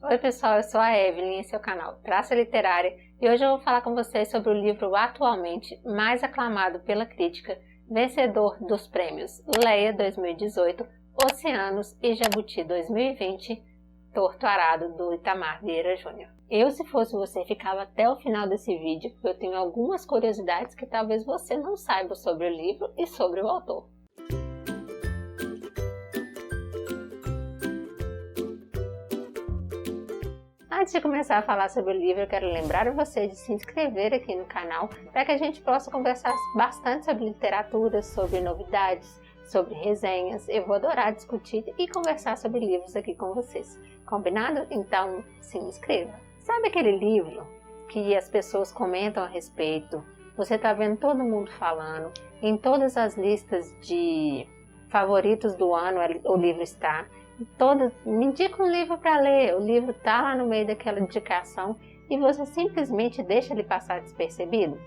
Oi pessoal, eu sou a Evelyn, esse é o canal Traça Literária e hoje eu vou falar com vocês sobre o livro atualmente mais aclamado pela crítica, vencedor dos prêmios Leia 2018, Oceanos e Jabuti 2020, Torto Arado, do Itamar Vieira Júnior. Eu, se fosse você, ficava até o final desse vídeo, porque eu tenho algumas curiosidades que talvez você não saiba sobre o livro e sobre o autor. Antes de começar a falar sobre o livro, eu quero lembrar você de se inscrever aqui no canal para que a gente possa conversar bastante sobre literatura, sobre novidades, sobre resenhas. Eu vou adorar discutir e conversar sobre livros aqui com vocês. Combinado? Então se inscreva. Sabe aquele livro que as pessoas comentam a respeito? Você está vendo todo mundo falando, em todas as listas de favoritos do ano o livro está. Me indica um livro para ler, o livro está lá no meio daquela indicação e você simplesmente deixa ele passar despercebido?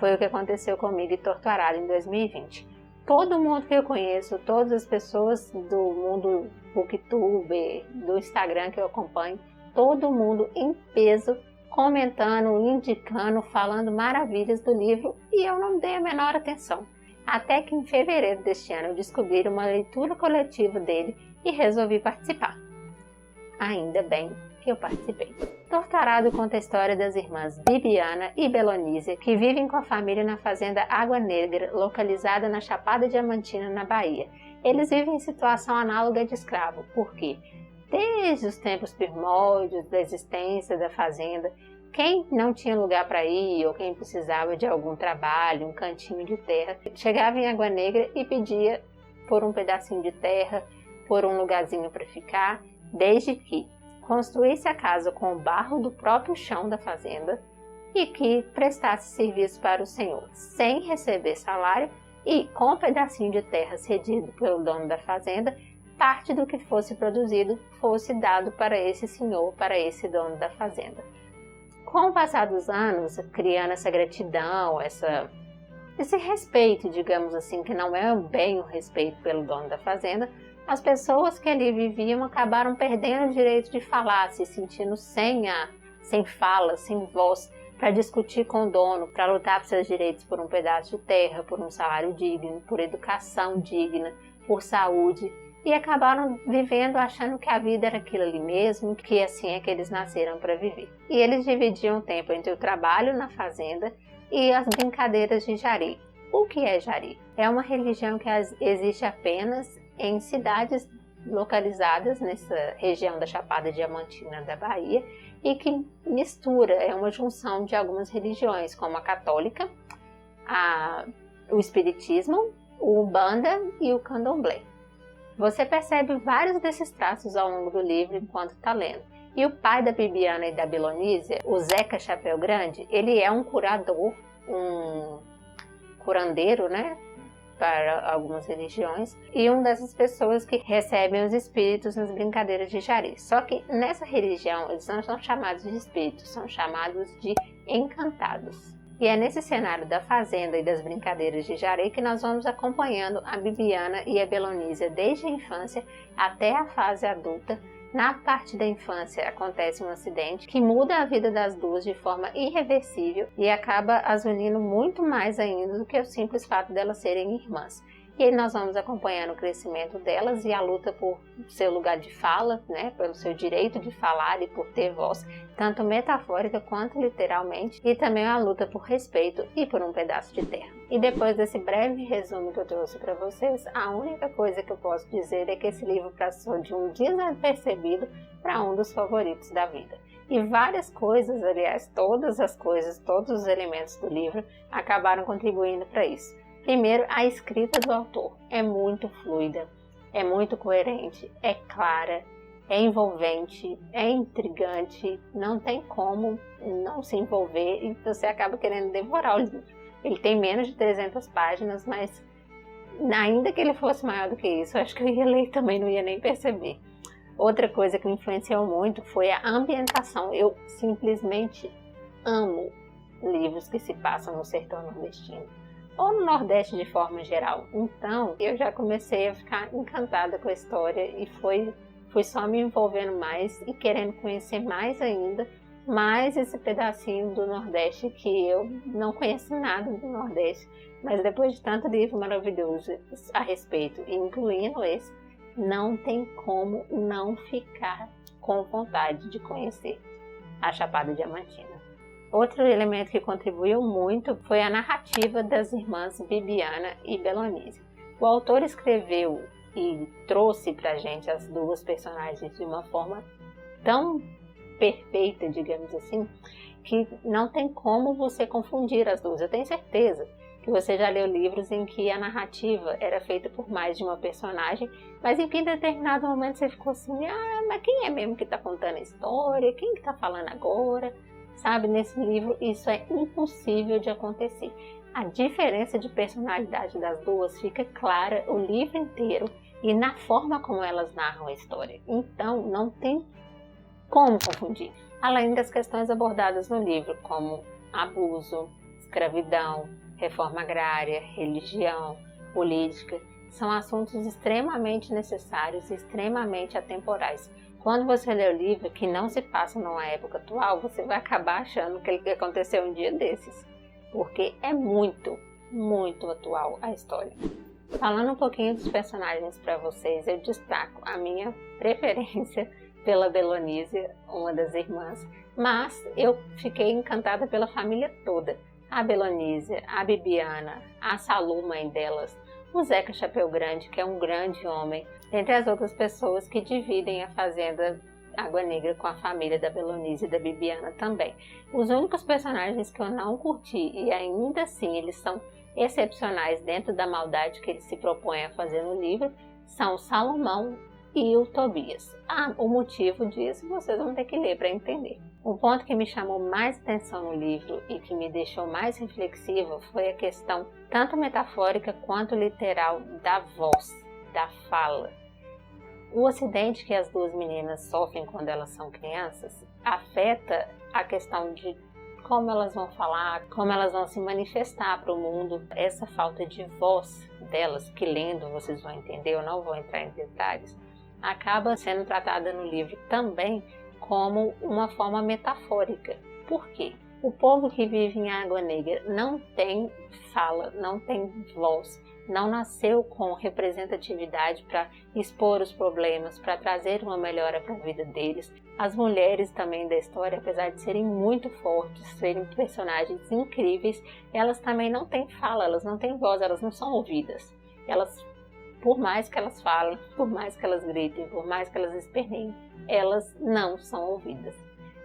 Foi o que aconteceu comigo e Torto Arado em 2020. Todo mundo que eu conheço, todas as pessoas do mundo Booktube, do Instagram que eu acompanho, todo mundo em peso comentando, indicando, falando maravilhas do livro e eu não dei a menor atenção. Até que em fevereiro deste ano eu descobri uma leitura coletiva dele e resolvi participar. Ainda bem que eu participei. Torto Arado conta a história das irmãs Bibiana e Belonísia, que vivem com a família na fazenda Água Negra, localizada na Chapada Diamantina, na Bahia. Eles vivem em situação análoga de escravo, porque desde os tempos primórdios da existência da fazenda, quem não tinha lugar para ir ou quem precisava de algum trabalho, um cantinho de terra, chegava em Água Negra e pedia por um pedacinho de terra, por um lugarzinho para ficar, desde que construísse a casa com o barro do próprio chão da fazenda e que prestasse serviço para o senhor, sem receber salário e com um pedacinho de terra cedido pelo dono da fazenda, parte do que fosse produzido fosse dado para esse senhor, para esse dono da fazenda. Com o passar dos anos, criando essa gratidão, esse respeito, digamos assim, que não é bem o respeito pelo dono da fazenda, as pessoas que ali viviam acabaram perdendo o direito de falar, se sentindo sem fala, sem voz, para discutir com o dono, para lutar por seus direitos por um pedaço de terra, por um salário digno, por educação digna, por saúde. E acabaram vivendo achando que a vida era aquilo ali mesmo, que assim é que eles nasceram para viver. E eles dividiam o tempo entre o trabalho na fazenda e as brincadeiras de jari. O que é jari? É uma religião que existe apenas em cidades localizadas nessa região da Chapada Diamantina da Bahia e que mistura, é uma junção de algumas religiões, como a católica, o espiritismo, o umbanda e o candomblé. Você percebe vários desses traços ao longo do livro enquanto está lendo. E o pai da Bibiana e da Belonísia, o Zeca Chapéu Grande, ele é um curador, um curandeiro, né, para algumas religiões, e uma dessas pessoas que recebem os espíritos nas brincadeiras de jari. Só que nessa religião eles não são chamados de espíritos, são chamados de encantados. E é nesse cenário da fazenda e das brincadeiras de jari que nós vamos acompanhando a Bibiana e a Belonísia desde a infância até a fase adulta. Na parte da infância acontece um acidente que muda a vida das duas de forma irreversível e acaba as unindo muito mais ainda do que o simples fato delas serem irmãs. E aí nós vamos acompanhando o crescimento delas e a luta por seu lugar de fala, né, pelo seu direito de falar e por ter voz, tanto metafórica quanto literalmente, e também a luta por respeito e por um pedaço de terra. E depois desse breve resumo que eu trouxe para vocês, a única coisa que eu posso dizer é que esse livro passou de um desapercebido para um dos favoritos da vida. E várias coisas, aliás, todas as coisas, todos os elementos do livro acabaram contribuindo para isso. Primeiro, a escrita do autor é muito fluida, é muito coerente, é clara, é envolvente, é intrigante, não tem como não se envolver e você acaba querendo devorar o livro. Ele tem menos de 300 páginas, mas ainda que ele fosse maior do que isso, eu acho que eu ia ler e também não ia nem perceber. Outra coisa que me influenciou muito foi a ambientação. Eu simplesmente amo livros que se passam no sertão nordestino. ou no Nordeste de forma geral. Então, eu já comecei a ficar encantada com a história e foi fui só me envolvendo mais e querendo conhecer mais ainda, mais esse pedacinho do Nordeste que eu não conheço nada do Nordeste, mas depois de tanto livro maravilhoso a respeito, incluindo esse, não tem como não ficar com vontade de conhecer a Chapada Diamantina. Outro elemento que contribuiu muito foi a narrativa das irmãs Bibiana e Belonísia. O autor escreveu e trouxe pra gente as duas personagens de uma forma tão perfeita, digamos assim, que não tem como você confundir as duas. Eu tenho certeza que você já leu livros em que a narrativa era feita por mais de uma personagem, mas em que em determinado momento você ficou assim, mas quem é mesmo que está contando a história? Quem que está falando agora? Sabe, nesse livro isso é impossível de acontecer. A diferença de personalidade das duas fica clara o livro inteiro e na forma como elas narram a história. Então não tem como confundir. Além das questões abordadas no livro, como abuso, escravidão, reforma agrária, religião, política, são assuntos extremamente necessários e extremamente atemporais. Quando você lê o livro que não se passa numa época atual, você vai acabar achando que ele aconteceu um dia desses, porque é muito, muito atual a história. Falando um pouquinho dos personagens para vocês, eu destaco a minha preferência pela Belonísia, uma das irmãs, mas eu fiquei encantada pela família toda. A Belonísia, a Bibiana, a Salu, mãe delas, o Zeca Chapéu Grande, que é um grande homem, entre as outras pessoas que dividem a fazenda Água Negra com a família da Belonísia e da Bibiana também. Os únicos personagens que eu não curti, e ainda assim eles são excepcionais dentro da maldade que ele se propõe a fazer no livro, são o Salomão e o Tobias. O motivo disso vocês vão ter que ler para entender. O ponto que me chamou mais atenção no livro e que me deixou mais reflexiva foi a questão tanto metafórica quanto literal da voz, da fala. O acidente que as duas meninas sofrem quando elas são crianças afeta a questão de como elas vão falar, como elas vão se manifestar para o mundo. Essa falta de voz delas, que lendo vocês vão entender, eu não vou entrar em detalhes, acaba sendo tratada no livro também como uma forma metafórica. Por quê? O povo que vive em Água Negra não tem fala, não tem voz, não nasceu com representatividade para expor os problemas, para trazer uma melhora para a vida deles. As mulheres também da história, apesar de serem muito fortes, serem personagens incríveis, elas também não têm fala, elas não têm voz, elas não são ouvidas. Elas, por mais que elas falem, por mais que elas gritem, por mais que elas esperneiem, elas não são ouvidas.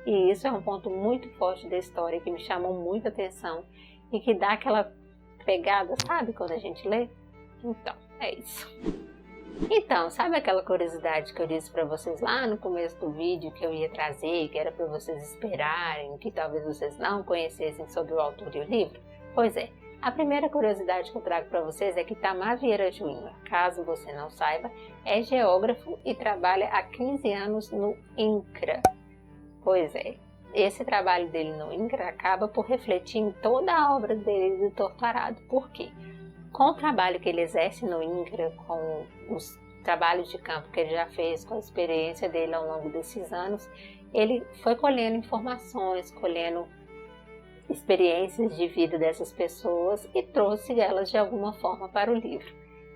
E isso é um ponto muito forte da história que me chamou muita atenção e que dá aquela pegada, sabe, quando a gente lê? Então, é isso. Então, sabe aquela curiosidade que eu disse para vocês lá no começo do vídeo que eu ia trazer, que era para vocês esperarem, que talvez vocês não conhecessem sobre o autor e o livro? Pois é. A primeira curiosidade que eu trago para vocês é que Itamar Vieira Júnior, caso você não saiba, é geógrafo e trabalha há 15 anos no INCRA. Pois é, esse trabalho dele no INCRA acaba por refletir em toda a obra dele do Torturado. Por quê? Com o trabalho que ele exerce no INCRA, com os trabalhos de campo que ele já fez, com a experiência dele ao longo desses anos, ele foi colhendo informações, colhendo experiências de vida dessas pessoas e trouxe elas de alguma forma para o livro.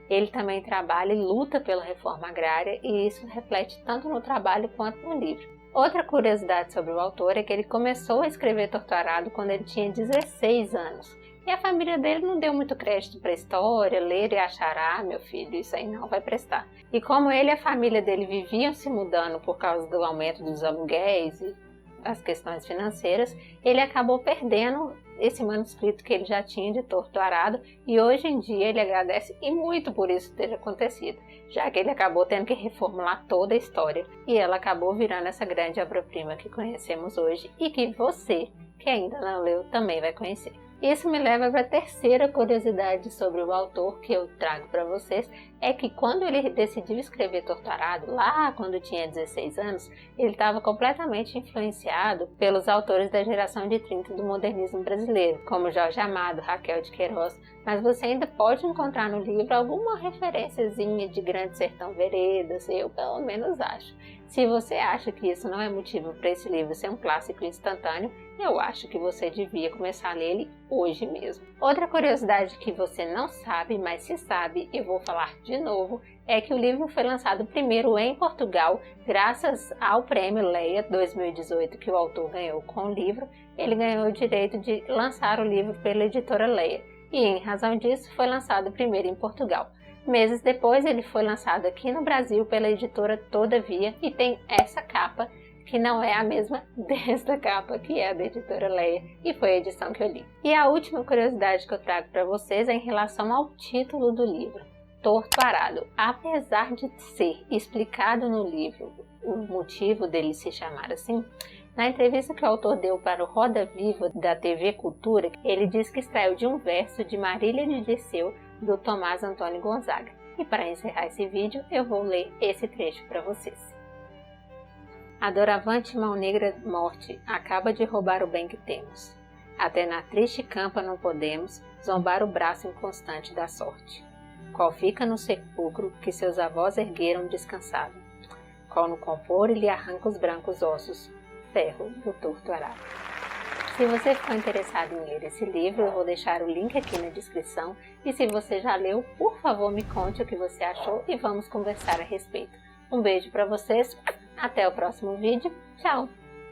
Ele também trabalha e luta pela reforma agrária e isso reflete tanto no trabalho quanto no livro. Outra curiosidade sobre o autor é que ele começou a escrever Torturado quando ele tinha 16 anos. E a família dele não deu muito crédito para a história, ler e achar, meu filho, isso aí não vai prestar. E como ele e a família dele viviam se mudando por causa do aumento dos aluguéis e as questões financeiras, ele acabou perdendo esse manuscrito que ele já tinha de Torturado e hoje em dia ele agradece e muito por isso ter acontecido, já que ele acabou tendo que reformular toda a história e ela acabou virando essa grande obra-prima que conhecemos hoje e que você, que ainda não leu, também vai conhecer. Isso me leva para a terceira curiosidade sobre o autor que eu trago para vocês, é que quando ele decidiu escrever Torto Arado, lá quando tinha 16 anos, ele estava completamente influenciado pelos autores da geração de 30 do modernismo brasileiro, como Jorge Amado, Raquel de Queiroz, mas você ainda pode encontrar no livro alguma referenciazinha de Grande Sertão Veredas, eu pelo menos acho. Se você acha que isso não é motivo para esse livro ser um clássico instantâneo, eu acho que você devia começar a ler ele hoje mesmo. Outra curiosidade que você não sabe, mas se sabe, eu vou falar de novo, é que o livro foi lançado primeiro em Portugal, graças ao Prêmio Leia 2018 que o autor ganhou com o livro. Ele ganhou o direito de lançar o livro pela editora Leia, e em razão disso foi lançado primeiro em Portugal. Meses depois ele foi lançado aqui no Brasil pela editora Todavia e tem essa capa, que não é a mesma desta capa, que é a da editora Leia, e foi a edição que eu li. E a última curiosidade que eu trago para vocês é em relação ao título do livro, Torto Arado. Apesar de ser explicado no livro o motivo dele se chamar assim, na entrevista que o autor deu para o Roda Viva da TV Cultura, ele diz que extraiu de um verso de Marília de Dirceu, do Tomás Antônio Gonzaga. E para encerrar esse vídeo, eu vou ler esse trecho para vocês. A doravante mão negra morte acaba de roubar o bem que temos. Até na triste campa não podemos zombar o braço inconstante da sorte. Qual fica no sepulcro que seus avós ergueram descansado. Qual no compor lhe arranca os brancos ossos, ferro do torto arado. Se você ficou interessado em ler esse livro, eu vou deixar o link aqui na descrição. E se você já leu, por favor me conte o que você achou e vamos conversar a respeito. Um beijo para vocês, até o próximo vídeo, tchau!